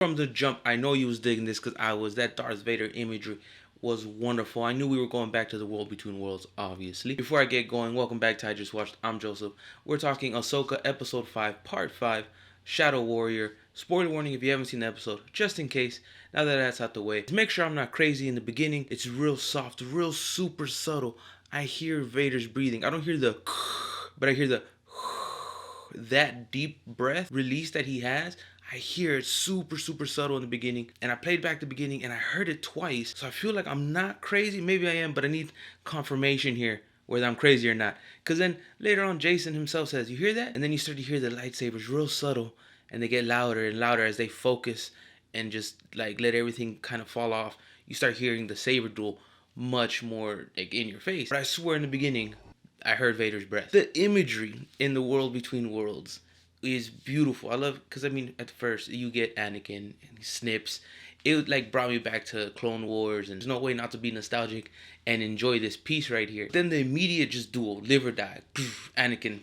From the jump, I know you was digging this because that Darth Vader imagery was wonderful. I knew we were going back to the world between worlds, obviously. Before I get going, welcome back to I Just Watched. I'm Joseph. We're talking Ahsoka Episode 5, Part 5, Shadow Warrior. Spoiler warning if you haven't seen the episode, just in case. Now that that's out the way, to make sure I'm not crazy in the beginning, it's real soft, real super subtle. I hear Vader's breathing. I don't hear the but I hear the that deep breath release that he has. I hear it super subtle in the beginning, and I played back the beginning and I heard it twice, so I feel like I'm not crazy. Maybe I am, but I need confirmation here whether I'm crazy or not, because then later on Jason himself says, you hear that? And then you start to hear the lightsabers real subtle, and they get louder and louder as they focus and just like let everything kind of fall off. You start hearing the saber duel much more like in your face. But I swear in the beginning I heard Vader's breath. The imagery in the world between worlds is beautiful. I love, because I mean, at first you get Anakin and he snips. It like brought me back to Clone Wars, and there's no way not to be nostalgic and enjoy this piece right here. Then the immediate just duel, live or die. Anakin,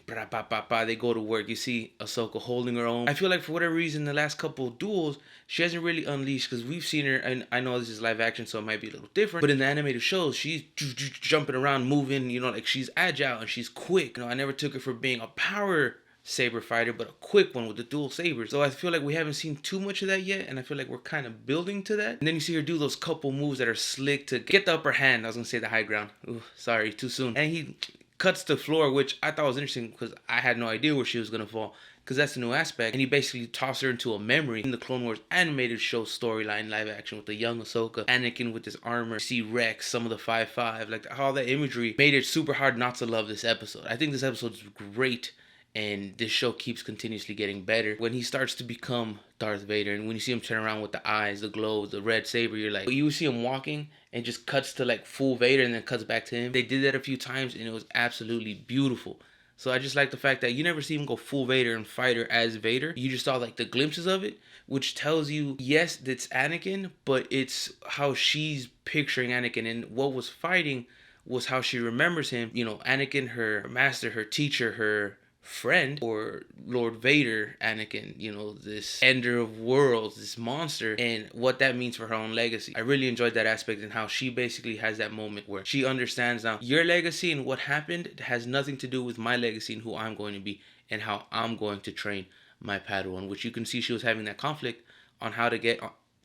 they go to work. You see Ahsoka holding her own. I feel like for whatever reason, the last couple of duels, she hasn't really unleashed, because we've seen her, and I know this is live action, so it might be a little different, but in the animated shows, she's jumping around, moving, you know, like she's agile and she's quick. You know, I never took her for being a power saber fighter, but a quick one with the dual sabers. So I feel like we haven't seen too much of that yet, and I feel like we're kind of building to that. And then you see her do those couple moves that are slick to get the upper hand. I was gonna say the high ground. Ooh, sorry, too soon. And he cuts the floor, which I thought was interesting because I had no idea where she was gonna fall, because that's a new aspect. And he basically tossed her into a memory in the Clone Wars animated show storyline live action with the young Ahsoka, Anakin with his armor, you see Rex, some of the 5-5, like all that imagery made it super hard not to love this episode. I think this episode is great, and this show keeps continuously getting better. When he starts to become Darth Vader, and when you see him turn around with the eyes, the glow, the red saber, you're like, you see him walking and just cuts to like full Vader and then cuts back to him. They did that a few times and it was absolutely beautiful. So I just like the fact that you never see him go full Vader and fight her as Vader. You just saw like the glimpses of it, which tells you, yes, it's Anakin, but it's how she's picturing Anakin, and what was fighting was how she remembers him. You know, Anakin, her master, her teacher, her friend, or Lord Vader, Anakin, you know, this ender of worlds, this monster, and what that means for her own legacy. I really enjoyed that aspect, and how she basically has that moment where she understands now, your legacy and what happened has nothing to do with my legacy and who I'm going to be and how I'm going to train my Padawan, which you can see she was having that conflict on how to get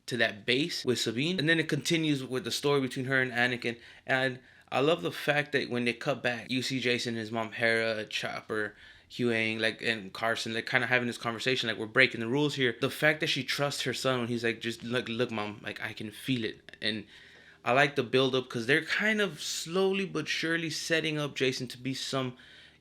to that base with Sabine. And then it continues with the story between her and Anakin, and I love the fact that when they cut back, you see Jason, his mom Hera, Chopper, Huang, like, and Carson, like, kind of having this conversation, like, we're breaking the rules here. The fact that she trusts her son when he's like, just look, mom, like, I can feel it. And I like the build up, because they're kind of slowly but surely setting up Jason to be some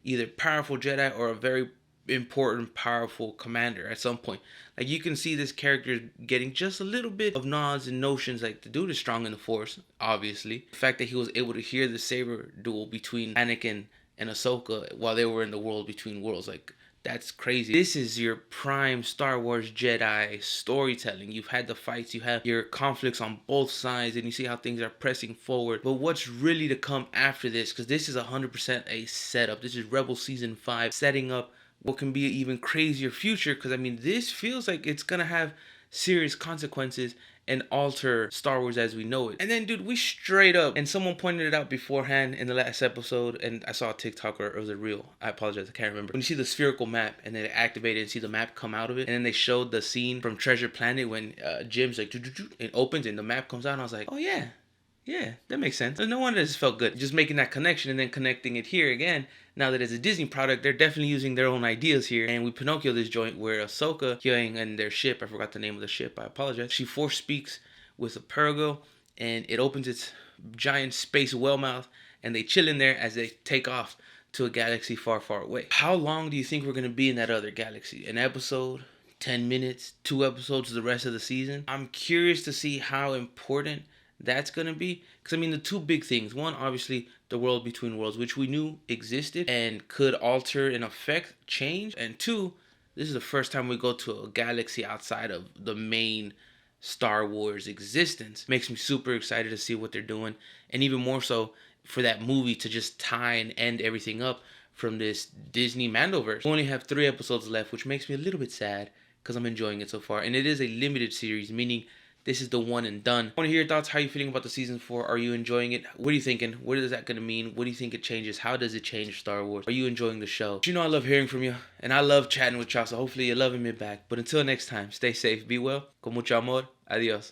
either powerful Jedi or a very important, powerful commander at some point. Like, you can see this character getting just a little bit of nods and notions, like, the dude is strong in the Force, obviously. The fact that he was able to hear the saber duel between Anakin and Ahsoka while they were in the world between worlds, like, that's crazy. This is your prime Star Wars Jedi storytelling. You've had the fights, you have your conflicts on both sides, and you see how things are pressing forward. But what's really to come after this, because this is 100% a setup. This is Rebel Season 5 setting up what can be an even crazier future, because I mean, this feels like it's gonna have serious consequences and alter Star Wars as we know it. And then, dude, we straight up, and someone pointed it out beforehand in the last episode, and I saw a TikTok, or it was a reel, I apologize, I can't remember. When you see the spherical map and then they activate it and see the map come out of it, and then they showed the scene from Treasure Planet when Jim's like, it opens and the map comes out, and I was like, oh yeah, that makes sense. No wonder this felt good. Just making that connection and then connecting it here again. Now that it's a Disney product, they're definitely using their own ideas here. And we Pinocchio this joint where Ahsoka, Hyung, and their ship, I forgot the name of the ship, I apologize. She force speaks with a Pergo, and it opens its giant space well mouth, and they chill in there as they take off to a galaxy far, far away. How long do you think we're going to be in that other galaxy? An episode? 10 minutes? 2 episodes the rest of the season? I'm curious to see how important that's going to be, because I mean, the two big things, one, obviously the world between worlds, which we knew existed and could alter and affect change, and two, this is the first time we go to a galaxy outside of the main Star Wars existence. Makes me super excited to see what they're doing, and even more so for that movie to just tie and end everything up from this Disney mandoverse. We only have 3 episodes left, which makes me a little bit sad, because I'm enjoying it so far. And it is a limited series, meaning this is the one and done. I want to hear your thoughts. How are you feeling about the season 4? Are you enjoying it? What are you thinking? What is that going to mean? What do you think it changes? How does it change Star Wars? Are you enjoying the show? But you know I love hearing from you, and I love chatting with y'all, so hopefully you're loving me back. But until next time, stay safe, be well, con mucho amor, adios.